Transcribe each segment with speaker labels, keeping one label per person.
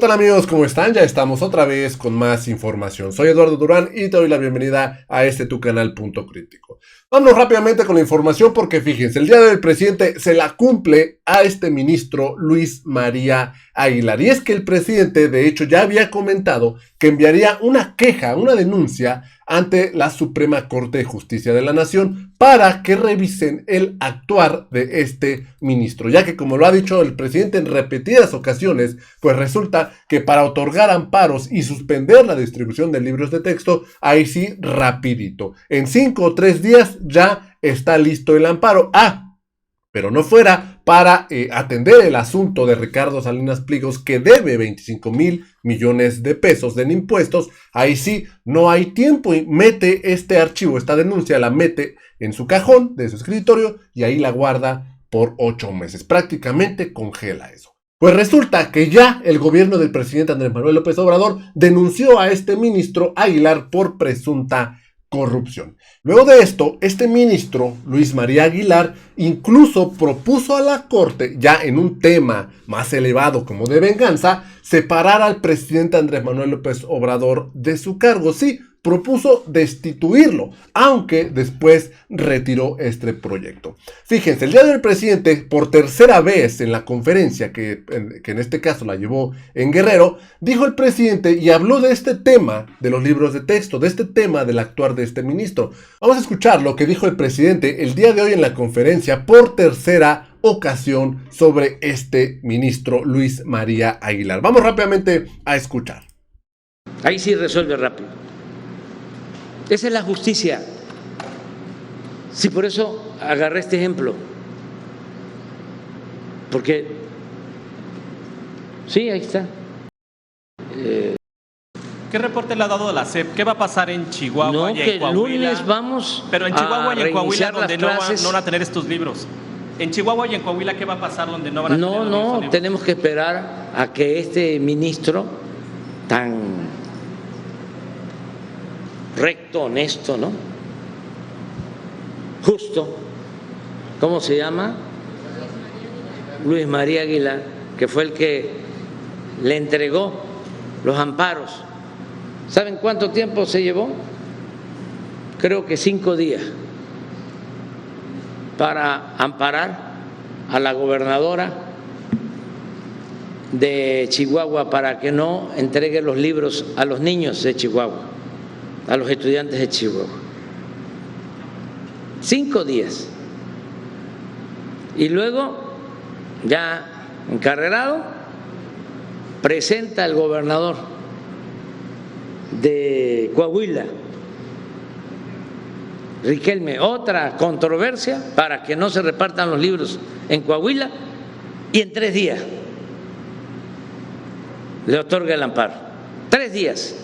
Speaker 1: tal amigos? ¿Cómo están? Ya estamos otra vez con más información. Soy Eduardo Durán y te doy la bienvenida a este tu canal Punto Crítico. Vamos rápidamente con la información porque fíjense, el día de hoy el presidente se la cumple a este ministro Luis María Aguilar. Y es que el presidente de hecho ya había comentado que enviaría una queja, una denuncia ante la Suprema Corte de Justicia de la Nación para que revisen el actuar de este ministro, ya que como lo ha dicho el presidente en repetidas ocasiones, pues resulta que para otorgar amparos y suspender la distribución de libros de texto, ahí sí rapidito, en 5 o 3 días ya está listo el amparo. Pero no fuera para atender el asunto de Ricardo Salinas Pliegos, que debe 25,000 millones de pesos en impuestos, ahí sí no hay tiempo y mete este archivo, esta denuncia la mete en su cajón de su escritorio y ahí la guarda por 8 meses, prácticamente congela eso. Pues resulta que ya el gobierno del presidente Andrés Manuel López Obrador denunció a este ministro Aguilar por presunta corrupción. Luego de esto, este ministro, Luis María Aguilar, incluso propuso a la Corte, ya en un tema más elevado como de venganza, separar al presidente Andrés Manuel López Obrador de su cargo. Sí, propuso destituirlo, aunque después retiró este proyecto. Fíjense, el día del presidente, por tercera vez en la conferencia, que en este caso la llevó en Guerrero, dijo el presidente y habló de este tema de los libros de texto, de este tema del actuar de este ministro. Vamos a escuchar lo que dijo el presidente el día de hoy en la conferencia por tercera ocasión sobre este ministro Luis María Aguilar. Vamos rápidamente a escuchar.
Speaker 2: Ahí sí resuelve rápido. Esa es la justicia. Sí, por eso agarré este ejemplo. Porque, sí, ahí está.
Speaker 3: ¿Qué reporte le ha dado la SEP? ¿Qué va a pasar en Chihuahua
Speaker 2: No,
Speaker 3: y en
Speaker 2: que el
Speaker 3: Coahuila?
Speaker 2: lunes vamos.
Speaker 3: Pero en Chihuahua y en Coahuila, donde no van a tener estos libros. En Chihuahua y en Coahuila, ¿qué va a pasar donde no van a tener los libros?
Speaker 2: No, tenemos que esperar a que este ministro tan recto, honesto, ¿no? Justo, ¿cómo se llama? Luis María Aguilar, que fue el que le entregó los amparos. ¿Saben cuánto tiempo se llevó? Creo que 5 días para amparar a la gobernadora de Chihuahua para que no entregue los libros a los niños de Chihuahua, a los estudiantes de Chihuahua. 5 días. Y luego, ya encarrerado, presenta al gobernador de Coahuila, Riquelme, otra controversia para que no se repartan los libros en Coahuila, y en 3 días le otorga el amparo. 3 días.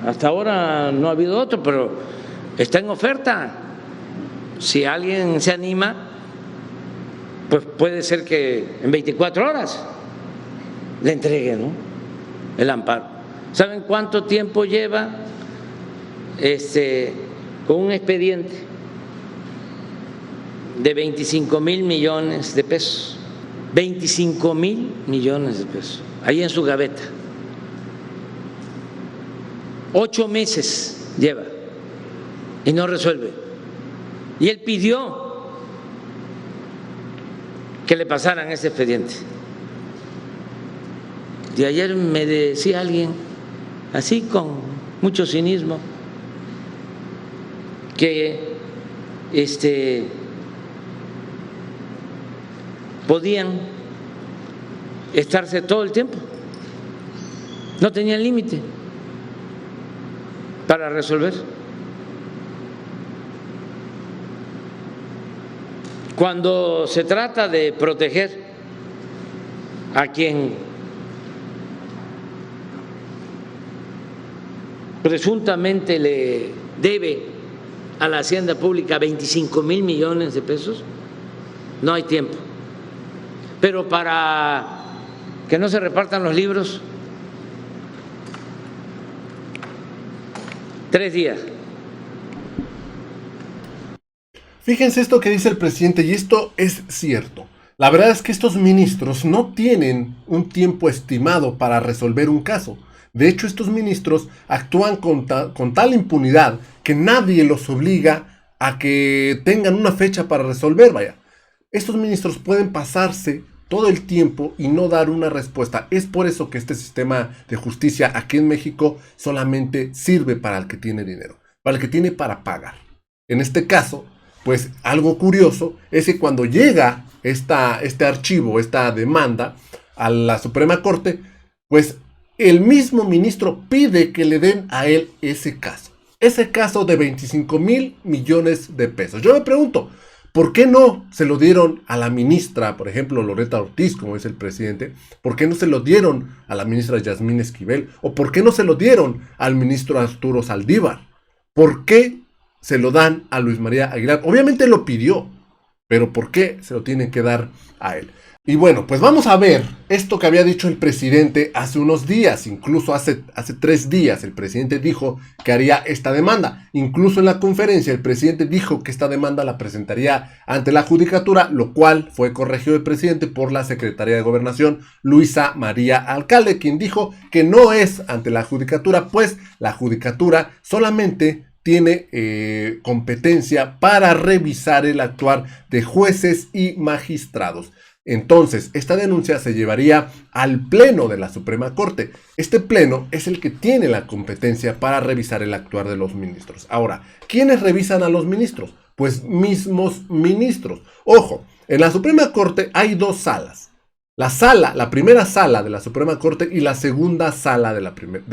Speaker 2: Hasta ahora no ha habido otro, pero está en oferta. Si alguien se anima, pues puede ser que en 24 horas le entregue, ¿no?, el amparo. ¿Saben cuánto tiempo lleva con un expediente de 25,000 millones de pesos? 25,000 millones de pesos, ahí en su gaveta. 8 meses lleva y no resuelve. Y él pidió que le pasaran ese expediente. Y ayer me decía alguien, así con mucho cinismo, que podían estarse todo el tiempo, no tenían límite para resolver. Cuando se trata de proteger a quien presuntamente le debe a la Hacienda Pública 25,000 millones de pesos, no hay tiempo. Pero para que no se repartan los libros, 3 días.
Speaker 1: Fíjense esto que dice el presidente, y esto es cierto. La verdad es que estos ministros no tienen un tiempo estimado para resolver un caso. De hecho, estos ministros actúan con tal impunidad que nadie los obliga a que tengan una fecha para resolver, vaya. Estos ministros pueden pasarse todo el tiempo y no dar una respuesta. Es por eso que este sistema de justicia aquí en México solamente sirve para el que tiene dinero, para el que tiene para pagar. En este caso, pues algo curioso es que cuando llega este archivo, esta demanda a la Suprema Corte, pues el mismo ministro pide que le den a él ese caso de 25,000 millones de pesos. Yo me pregunto, ¿por qué no se lo dieron a la ministra, por ejemplo, Loreta Ortiz, como es el presidente? ¿Por qué no se lo dieron a la ministra Yasmín Esquivel? ¿O por qué no se lo dieron al ministro Arturo Saldívar? ¿Por qué se lo dan a Luis María Aguilar? Obviamente lo pidió, pero ¿por qué se lo tienen que dar a él? Y bueno, pues vamos a ver esto que había dicho el presidente hace unos días, incluso hace 3 días el presidente dijo que haría esta demanda. Incluso en la conferencia el presidente dijo que esta demanda la presentaría ante la Judicatura, lo cual fue corregido el presidente por la Secretaría de Gobernación, Luisa María Alcalde, quien dijo que no es ante la Judicatura, pues la Judicatura solamente tiene competencia para revisar el actuar de jueces y magistrados. Entonces, esta denuncia se llevaría al Pleno de la Suprema Corte. Este Pleno es el que tiene la competencia para revisar el actuar de los ministros. Ahora, ¿quiénes revisan a los ministros? Pues mismos ministros. Ojo, en la Suprema Corte hay 2 salas. La primera sala de la Suprema Corte y la segunda sala de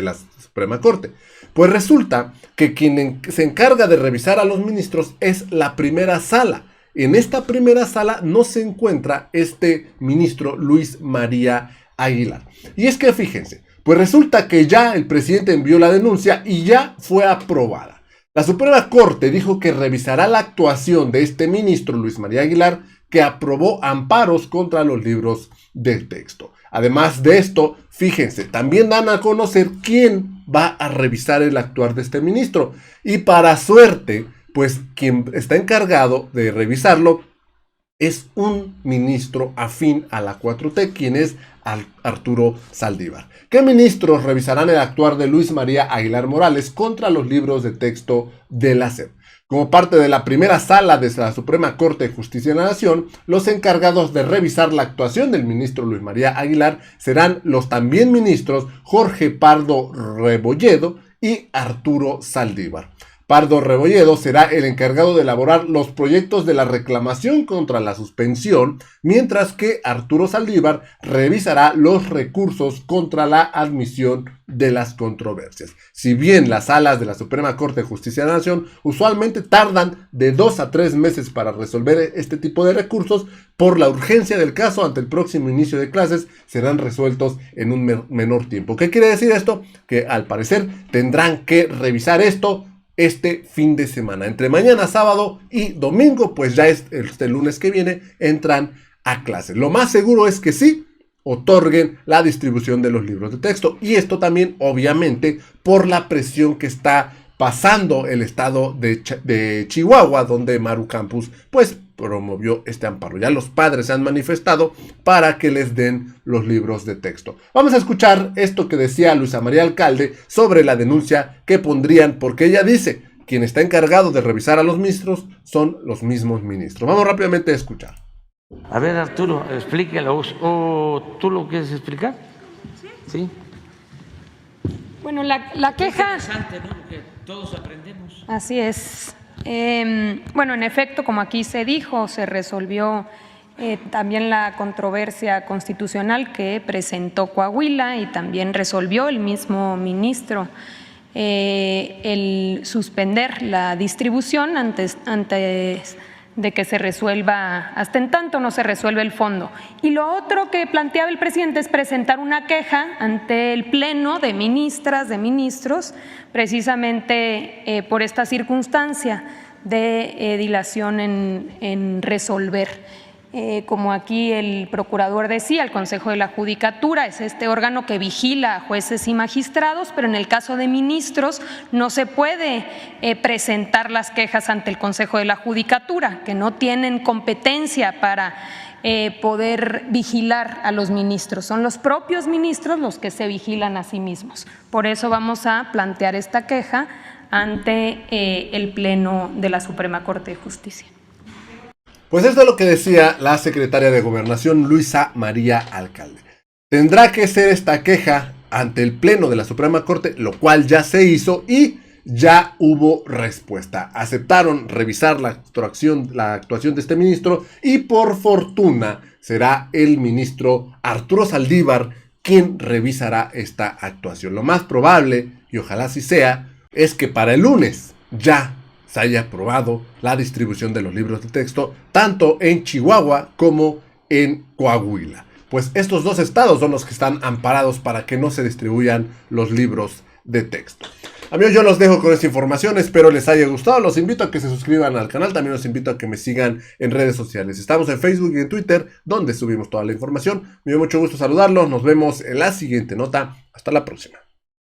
Speaker 1: la Suprema Corte. Pues resulta que quien se encarga de revisar a los ministros es la primera sala. En esta primera sala no se encuentra este ministro Luis María Aguilar. Y es que fíjense, pues resulta que ya el presidente envió la denuncia y ya fue aprobada. La Suprema Corte dijo que revisará la actuación de este ministro Luis María Aguilar, que aprobó amparos contra los libros de texto. Además de esto, fíjense, también dan a conocer quién va a revisar el actuar de este ministro. Y para suerte, pues quien está encargado de revisarlo es un ministro afín a la 4T, quien es Arturo Saldívar. ¿Qué ministros revisarán el actuar de Luis María Aguilar Morales contra los libros de texto de la SEP? Como parte de la primera sala de la Suprema Corte de Justicia de la Nación, los encargados de revisar la actuación del ministro Luis María Aguilar serán los también ministros Jorge Pardo Rebolledo y Arturo Saldívar. Pardo Rebolledo será el encargado de elaborar los proyectos de la reclamación contra la suspensión, mientras que Arturo Saldívar revisará los recursos contra la admisión de las controversias. Si bien las salas de la Suprema Corte de Justicia de la Nación usualmente tardan de 2 a 3 meses para resolver este tipo de recursos, por la urgencia del caso ante el próximo inicio de clases serán resueltos en un menor tiempo. ¿Qué quiere decir esto? Que al parecer tendrán que revisar esto este fin de semana. Entre mañana, sábado y domingo, pues ya es este lunes que viene, entran a clase. Lo más seguro es que sí otorguen la distribución de los libros de texto. Y esto también, obviamente, por la presión que está pasando el estado de Chihuahua, donde Maru Campus, pues, promovió este amparo. Ya los padres se han manifestado para que les den los libros de texto. Vamos a escuchar esto que decía Luisa María Alcalde sobre la denuncia que pondrían, porque ella dice, quien está encargado de revisar a los ministros son los mismos ministros. Vamos rápidamente a escuchar.
Speaker 2: A ver, Arturo, explíquelo. ¿O tú lo quieres explicar? Sí.
Speaker 4: Bueno, la queja...
Speaker 2: Es interesante, ¿no? Porque todos aprendemos.
Speaker 4: Así es. Bueno, en efecto, como aquí se dijo, se resolvió también la controversia constitucional que presentó Coahuila y también resolvió el mismo ministro el suspender la distribución antes de que se resuelva, hasta en tanto no se resuelve el fondo. Y lo otro que planteaba el presidente es presentar una queja ante el Pleno de ministras, de ministros, precisamente por esta circunstancia de dilación en resolver. Como aquí el procurador decía, el Consejo de la Judicatura es este órgano que vigila a jueces y magistrados, pero en el caso de ministros no se puede presentar las quejas ante el Consejo de la Judicatura, que no tienen competencia para poder vigilar a los ministros. Son los propios ministros los que se vigilan a sí mismos. Por eso vamos a plantear esta queja ante el Pleno de la Suprema Corte de Justicia.
Speaker 1: Pues esto es lo que decía la secretaria de Gobernación, Luisa María Alcalde. Tendrá que ser esta queja ante el Pleno de la Suprema Corte, lo cual ya se hizo y ya hubo respuesta. Aceptaron revisar la actuación de este ministro y por fortuna será el ministro Arturo Saldívar quien revisará esta actuación. Lo más probable, y ojalá así sea, es que para el lunes ya se haya aprobado la distribución de los libros de texto, tanto en Chihuahua como en Coahuila. Pues estos dos estados son los que están amparados para que no se distribuyan los libros de texto. Amigos, yo los dejo con esta información, espero les haya gustado, los invito a que se suscriban al canal, también los invito a que me sigan en redes sociales. Estamos en Facebook y en Twitter, donde subimos toda la información. Me dio mucho gusto saludarlos, nos vemos en la siguiente nota, hasta la próxima.